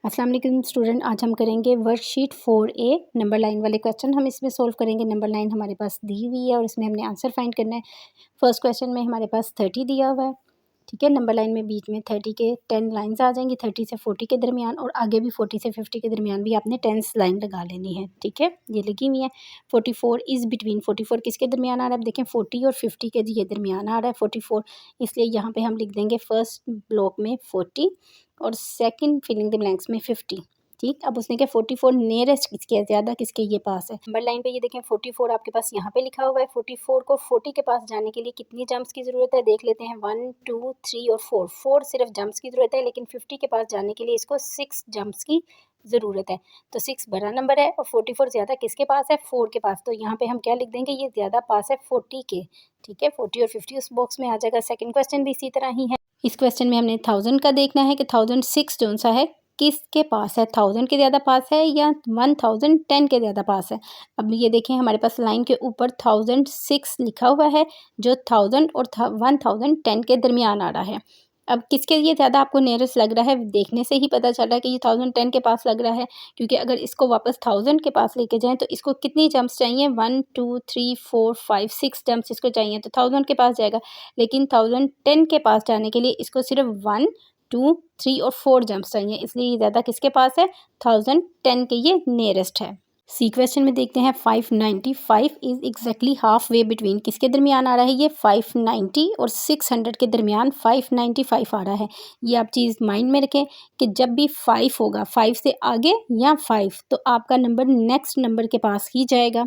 अस्सलाम वालेकुम स्टूडेंट, आज हम करेंगे वर्कशीट 4A नंबर लाइन वाले क्वेश्चन हम इसमें सोल्व करेंगे। नंबर लाइन हमारे पास दी हुई है और इसमें हमने आंसर फाइंड करना है। फर्स्ट क्वेश्चन में हमारे पास 30 दिया हुआ है, ठीक है। नंबर लाइन में बीच में 30 के 10 लाइंस आ जाएंगी, 30 से 40 के दरमियान, और आगे भी 40 से 50 के दरमियान भी आपने 10 लाइन लगा लेनी है, ठीक है। ये लगी हुई है। 44 इज़ बिटवीन, 44 किसके दरमियान आ रहा है? अब देखें 40 और 50 के ये दरमियान आ रहा है 44, इसलिए यहाँ पे हम लिख देंगे फर्स्ट ब्लॉक में 40 और सेकंड फिलिंग द ब्लैंक्स में 50, ठीक। अब उसने क्या 44 नियरेस्ट किसके है, ज़्यादा किसके ये पास है। नंबर लाइन पे ये देखें 44 आपके पास यहाँ पे लिखा हुआ है। 44 को 40 के पास जाने के लिए कितनी जंप्स की ज़रूरत है, देख लेते हैं। 1 2 3 और 4 सिर्फ जंप्स की ज़रूरत है, लेकिन 50 के पास जाने के लिए इसको 6 जंप्स की ज़रूरत है। तो 6 बड़ा नंबर है और 44 ज़्यादा किसके पास है, 4 के पास। तो यहाँ पे हम क्या लिख देंगे, ये ज़्यादा पास है 40 के, ठीक है। 40 और 50 उस बॉक्स में आ जाएगा। सेकेंड क्वेश्चन भी इसी तरह ही है। इस क्वेश्चन में हमने 1000 का देखना है कि 1006 जो सा है किसके पास है, 1000 के ज़्यादा पास है या 1010 के ज़्यादा पास है। अब ये देखें हमारे पास लाइन के ऊपर 1006 लिखा हुआ है, जो 1000 और 1010 के दरमियान आ रहा है। अब किसके लिए ज़्यादा आपको नियरेस्ट लग रहा है, देखने से ही पता चल रहा है कि ये 1010 के पास लग रहा है, क्योंकि अगर इसको वापस 1000 के पास लेके जाएं तो इसको कितनी जंप्स चाहिए, 1 2 3 4 5 6 जंप्स इसको चाहिए, तो 1000 के पास जाएगा। लेकिन 1010 के पास जाने के लिए इसको सिर्फ 1 2 3 और 4 जंप्स चाहिए, इसलिए ये ज़्यादा किसके पास है, 1010 के ये नियरेस्ट है। सी क्वेश्चन में देखते हैं 595 is exactly half way between, किसके दरमियान आ रहा है, ये 590 और 600 के दरमियान 595 आ रहा है। ये आप चीज़ माइंड में रखें कि जब भी 5 होगा, 5 से आगे या 5, तो आपका नंबर नेक्स्ट नंबर के पास ही जाएगा।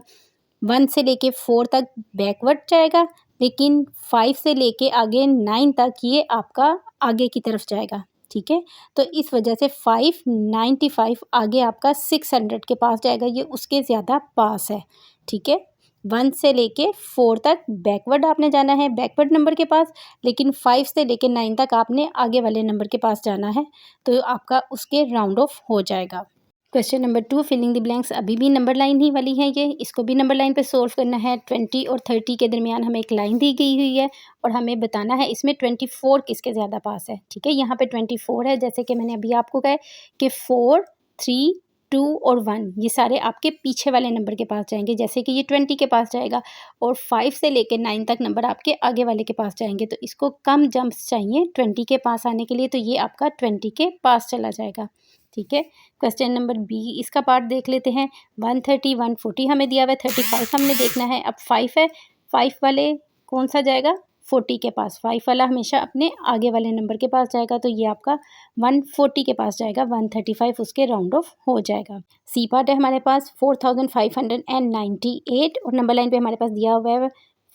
1 से लेके 4 तक बैकवर्ड जाएगा, लेकिन 5 से लेके आगे 9 तक ये आपका आगे की तरफ जाएगा, ठीक है। तो इस वजह से 595 आगे आपका 600 के पास जाएगा, ये उसके ज़्यादा पास है, ठीक है। 1 से लेके 4 तक बैकवर्ड आपने जाना है, बैकवर्ड नंबर के पास, लेकिन 5 से लेके 9 तक आपने आगे वाले नंबर के पास जाना है, तो आपका उसके राउंड ऑफ हो जाएगा। Question number 2 filling the blanks, अभी भी नंबर लाइन ही वाली है ये, इसको भी नंबर लाइन पे सोल्व करना है। 20 और 30 के दरमियान हमें एक लाइन दी गई हुई है और हमें बताना है इसमें 24 किसके ज़्यादा पास है, ठीक है। यहाँ पे 24 है, जैसे कि मैंने अभी आपको कहा कि 4 3 2 और 1 ये सारे आपके पीछे वाले नंबर के पास जाएंगे, जैसे कि ये 20 के पास जाएगा, और 5 से लेकर 9 तक नंबर आपके आगे वाले के पास जाएंगे, तो इसको कम जंप्स चाहिए 20 के पास आने के लिए, तो ये आपका 20 के पास चला जाएगा, ठीक है। क्वेश्चन नंबर बी, इसका पार्ट देख लेते हैं। 130 140 हमें दिया हुआ है, 35 हमने देखना है। अब 5 है, 5 वाले कौन सा जाएगा, 40 के पास। 5 वाला हमेशा अपने आगे वाले नंबर के पास जाएगा, तो ये आपका 140 के पास जाएगा, 135 उसके राउंड ऑफ हो जाएगा। सी पार्ट है हमारे पास 4598 और नंबर लाइन पे हमारे पास दिया हुआ है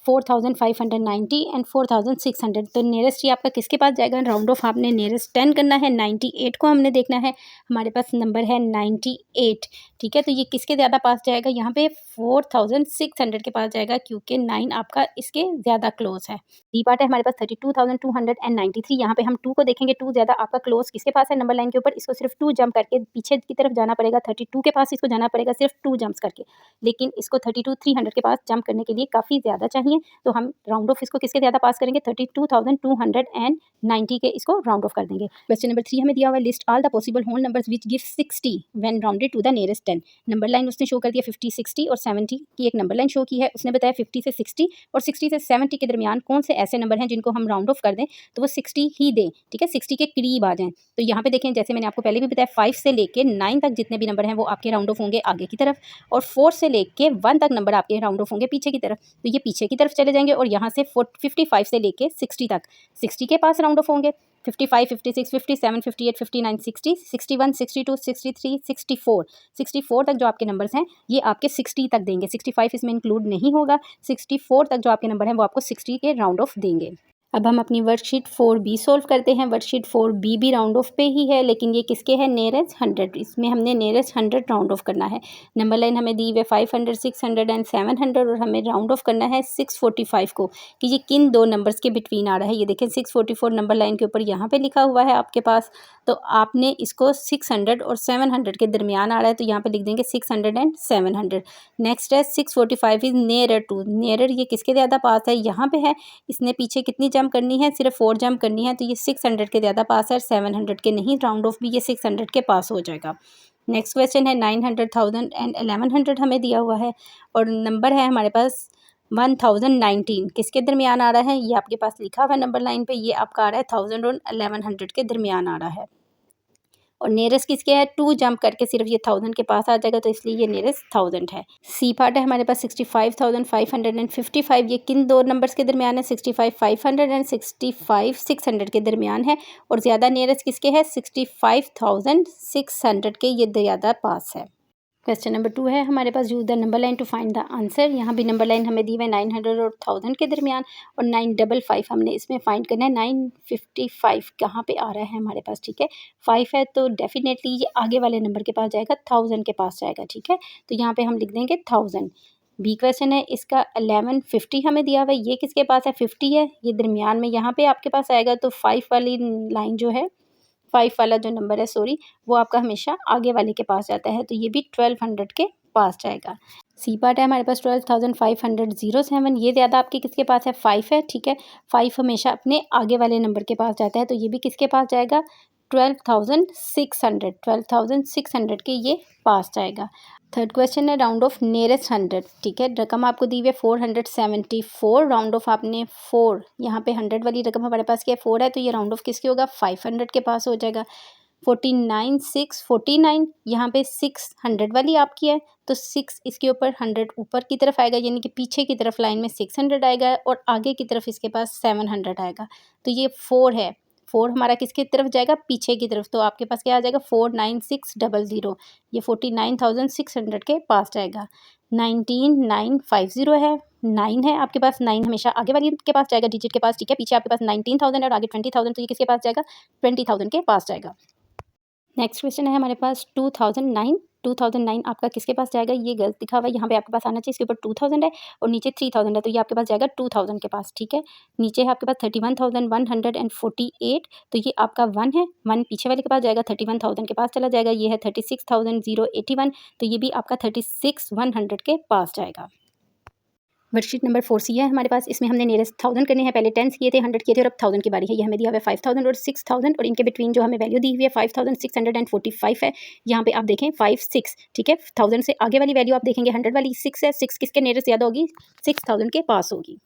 4590 एंड 4600, तो नियरेस्ट ये आपका किसके पास जाएगा, राउंड ऑफ आपने नियरेस्ट 10 करना है। 98 को हमने देखना है, हमारे पास नंबर है 98, ठीक है। तो ये किसके ज़्यादा पास जाएगा, यहाँ पे 4600 के पास जाएगा, क्योंकि 9 आपका इसके ज़्यादा क्लोज है। डी पार्ट है हमारे पास 32,293, यहाँ पे हम 2 को देखेंगे, 2 ज़्यादा आपका क्लोज किसके पास है, नंबर लाइन के ऊपर, इसको सिर्फ 2 जंप करके पीछे की तरफ जाना पड़ेगा। 32 के पास इसको जाना पड़ेगा सिर्फ 2 जंप्स करके, लेकिन इसको 32,300 के पास जंप करने के लिए काफ़ी ज़्यादा चाहिए, तो हम राउंड ऑफ इसको किसके ज़्यादा पास करेंगे, 32,290 के इसको राउंड ऑफ कर देंगे। क्वेश्चन नंबर 3 हमें दिया हुआ है, list all the possible whole numbers which give 60 when rounded to the nearest 10। Number line उसने शो कर दिया 50 60 और 70 की एक नंबर लाइन शो की है। उसने बताया 50 से 60 और 60 से 70 के दरमियान कौन से ऐसे नंबर हैं जिनको हम राउंड ऑफ कर दें तो वो 60 ही दें, ठीक है, 60 के करीब आ जाएं। तो यहाँ पे देखें, जैसे मैंने आपको पहले भी बताया, 5 से लेके 9 तक जितने भी नंबर हैं वो आपके राउंड ऑफ होंगे आगे की तरफ, और 4 से लेके 1 तक नंबर आपके राउंड ऑफ होंगे पीछे की तरफ, तो ये पीछे की तरफ चले जाएंगे। और यहाँ से 55 से लेके 60 तक 60 के पास राउंड ऑफ होंगे। 55 56 57 58 59 60 61 62 63 64 तक जो आपके नंबर्स हैं ये आपके 60 तक देंगे। 65 इसमें इंक्लूड नहीं होगा। 64 तक जो आपके नंबर हैं वो आपको 60 के राउंड ऑफ देंगे। अब हम अपनी वर्कशीट 4B सोल्व करते हैं। वर्कशीट 4B भी राउंड ऑफ पे ही है, लेकिन ये किसके है, नियरेस्ट 100, इसमें हमने नियरेस्ट 100 राउंड ऑफ करना है। नंबर लाइन हमें दी हुई 500 600 एंड 700, और हमें राउंड ऑफ करना है 645 को, कि ये किन दो नंबर्स के बिटवीन आ रहा है। ये देखें 644 नंबर लाइन के ऊपर यहाँ पे लिखा हुआ है आपके पास, तो आपने इसको 600 और 700 के दरमियान आ रहा है, तो यहाँ पे लिख देंगे 600 एंड 700। नेक्स्ट है 645 इज नियरर टू, नियरर ये किसके ज़्यादा पास है, यहाँ पे है, इसने पीछे कितनी जंप करनी है, सिर्फ 4 जंप करनी है, तो ये 600 के ज़्यादा पास है, 700 के नहीं, राउंड ऑफ भी ये 600 के पास हो जाएगा। नेक्स्ट क्वेश्चन है 900, 1000 एंड 1100 हमें दिया हुआ है और नंबर है हमारे पास 1019, किसके दरमियान आ रहा है, ये आपके पास लिखा हुआ है नंबर लाइन पे, ये आपका आ रहा है 1000 और 1100 के दरमियान आ रहा है। और नियरेस्ट किसके है, 2 जंप करके सिर्फ ये 1000 के पास आ जाएगा, तो इसलिए ये नियरेस्ट 1000 है। सी पार्ट है हमारे पास 65,555, ये किन दो नंबर्स के दरमियान है, 65,500 एंड 65,600 के दरमियान है। और ज़्यादा नियरेस्ट किसके है, 65,600 के ये ज़्यादा पास है। क्वेश्चन नंबर 2 है हमारे पास, use the number line to find the answer. यहाँ भी नंबर लाइन हमें दी हुई है 900 और 1000 के दरमियान, और 955 हमने इसमें फाइंड करना है। 955 कहाँ पे आ रहा है हमारे पास, ठीक है, 5 है तो डेफिनेटली ये आगे वाले नंबर के पास जाएगा, 1000 के पास जाएगा, ठीक है, तो यहाँ पे हम लिख देंगे 1000। बी क्वेश्चन है इसका 1150 हमें दिया हुआ है, ये किसके पास है, 50 है, ये दरमियान में यहाँ पे आपके पास आएगा, तो 5 वाली लाइन जो है, 5 वाला जो नंबर है सॉरी, वो आपका हमेशा आगे वाले के पास जाता है, तो ये भी 1200 के पास जाएगा। सी पार्ट है हमारे पास 12,507, ये ज़्यादा आपके किसके पास है, 5 है, ठीक है, 5 हमेशा अपने आगे वाले नंबर के पास जाता है, तो ये भी किसके पास जाएगा, 12,600 के ये पास जाएगा। थर्ड क्वेश्चन है राउंड ऑफ नियरेस्ट 100, ठीक है, रकम आपको दी हुई है 474, राउंड ऑफ आपने 4, यहाँ पे 100 वाली रकम हमारे पास क्या है, 4 है, तो ये राउंड ऑफ किसके होगा, 500 के पास हो जाएगा। 49,649, यहाँ पे 600 वाली आपकी है, तो 6 इसके ऊपर 100 ऊपर की तरफ आएगा, यानी कि पीछे की तरफ लाइन में 600 आएगा और आगे की तरफ इसके पास 700 आएगा, तो ये 4 है, 4 हमारा किसकी तरफ जाएगा, पीछे की तरफ, तो आपके पास क्या आ जाएगा, 49600, ये 49,600 के पास जाएगा। 19,950 है, 9 है आपके पास, 9 हमेशा आगे वाली के पास जाएगा, डिजिट के पास, ठीक है, पीछे आपके पास 19,000 है और आगे 20,000, तो ये किसके पास जाएगा, 20,000 के पास जाएगा। नेक्स्ट क्वेश्चन है हमारे पास 2009 आपका किसके पास जाएगा, ये गलत दिखा हुआ है, यहाँ पे आपके पास आना चाहिए, इसके ऊपर 2000 है और नीचे 3000 है, तो ये आपके पास जाएगा 2000 के पास, ठीक है, नीचे है आपके पास 31,148, तो ये आपका 1 है, 1 पीछे वाले के पास जाएगा, 31,000 के पास चला जाएगा, ये है 36,081, तो ये भी आपका 36,100 के पास जाएगा। वर्कशीट नंबर 4C है हमारे पास, इसमें हमने नियरेस्ट 1000 करने हैं, पहले 10 किए थे, 100 किए थे और अब 1000 की बारी है। ये हमें दिया हुआ है 5000 और 6000 और इनके बिटवीन जो हमें वैल्यू दी हुई है 5645 है। यहाँ पे आप देखें 5 6, ठीक है, 1000 से आगे वाली वैल्यू आप देखेंगे 100 वाली 6 है, 6 किसके नियरेस्ट ज़्यादा होगी, 6000 के पास होगी।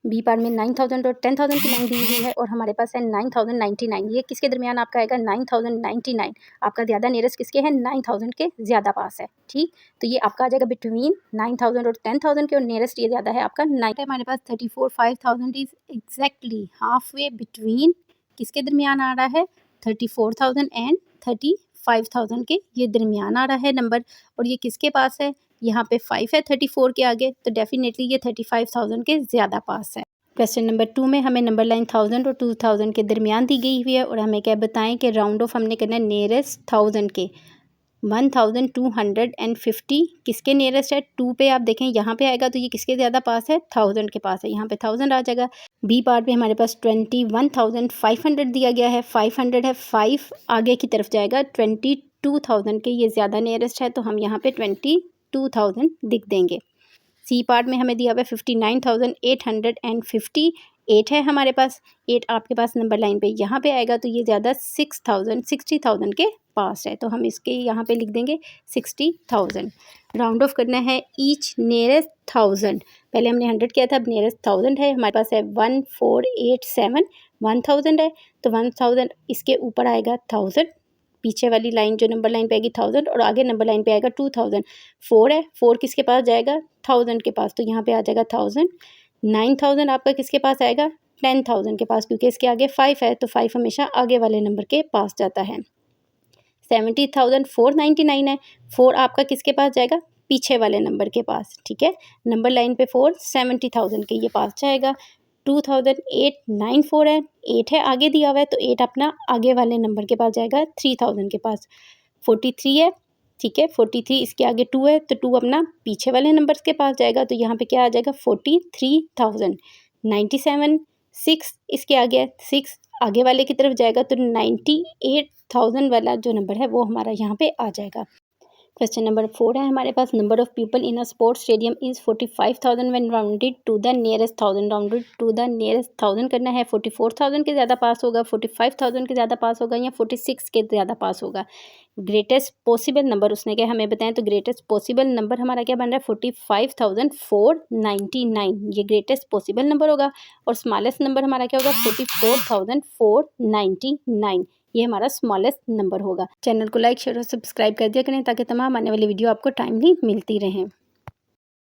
बी पार्ट में 9000 और 10000 की लाइन दी हुई है और हमारे पास है 9099, ये किसके दरमियान आपका आएगा, 9099, आपका ज़्यादा नियरेस्ट किसके हैं, 9000 के ज़्यादा पास है, ठीक, तो ये आपका आ जाएगा बिटवीन 9000 और 10000 के, और नियरेस्ट ये ज़्यादा है आपका 9 है हमारे पास 34,500 is exactly half way between किसके दरमियान आ रहा है, 34,000 एंड 35,000 के ये दरमियान आ रहा है नंबर, और ये किसके पास है, यहाँ पे 5 है 34 के आगे, तो डेफिनेटली ये 35,000 के ज़्यादा पास है। क्वेश्चन नंबर 2 में हमें नंबर लाइन 1000 और 2000 के दरमियान दी गई हुई है और हमें क्या बताएं कि राउंड ऑफ हमने करना है नियरेस्ट 1000 के। 1250 किसके नियरेस्ट है, 2 पे आप देखें यहाँ पे आएगा, तो ये किसके ज़्यादा पास है, 1000 के पास है, यहाँ पे 1000 आ जाएगा। बी पार्ट में हमारे पास 21,500 दिया गया है, 500 है, 5 आगे की तरफ जाएगा, 22,000 के ये ज़्यादा नियरेस्ट है, तो हम यहाँ पे 22,000 लिख देंगे। सी पार्ट में हमें दिया हुआ है 59,858 है हमारे पास, 8 आपके पास नंबर लाइन पे यहाँ पे आएगा, तो ये ज़्यादा 60,000 के पास है, तो हम इसके यहाँ पे लिख देंगे 60,000। राउंड ऑफ करना है ईच नियरेस्ट 1000, पहले हमने 100 किया था, अब नियरेस्ट 1000 है हमारे पास है 1487, 1000 है, तो 1000 इसके ऊपर आएगा 1000, पीछे वाली लाइन जो नंबर लाइन पे आएगी 1000 और आगे नंबर लाइन पे आएगा 2000, 4 है, 4 किसके पास जाएगा, 1000 के पास, तो यहाँ पे आ जाएगा 1000। 9000 आपका किसके पास आएगा, 10,000 के पास, क्योंकि इसके आगे 5 है, तो 5 हमेशा आगे वाले नंबर के पास जाता है। 70,499 है, 4 आपका किसके पास जाएगा, पीछे वाले नंबर के पास, ठीक है, नंबर लाइन पे 4 70,000 के ये पास जाएगा। 2,894 है, 8 है आगे दिया हुआ है, तो 8 अपना आगे वाले नंबर के पास जाएगा 3000 के पास। 43 है, ठीक है, 43 इसके आगे 2 है, तो 2 अपना पीछे वाले नंबर्स के पास जाएगा, तो यहाँ पे क्या आ जाएगा 43,000। 97 6 इसके आगे है, 6 आगे वाले की तरफ जाएगा, तो 98,000 वाला जो नंबर है वो हमारा यहाँ पे आ जाएगा। क्वेश्चन नंबर 4 है हमारे पास, number of people in a sports stadium is 45,000 when rounded to the nearest 1000। Rounded to the nearest 1000 करना है। 44,000 के ज़्यादा पास होगा, 45,000 के ज़्यादा पास होगा या 46 के ज़्यादा पास होगा। ग्रेटेस्ट पॉसिबल नंबर उसने क्या हमें बताएं, तो ग्रेटेस्ट पॉसिबल नंबर हमारा क्या बन रहा है 45,499। ये ग्रेटेस्ट पॉसिबल नंबर होगा और स्मॉलेस्ट नंबर हमारा क्या होगा 44,499। ये हमारा स्मॉलेस्ट नंबर होगा। चैनल को लाइक शेयर और सब्सक्राइब कर दिया करें ताकि तमाम आने वाली वीडियो आपको टाइमली मिलती रहें।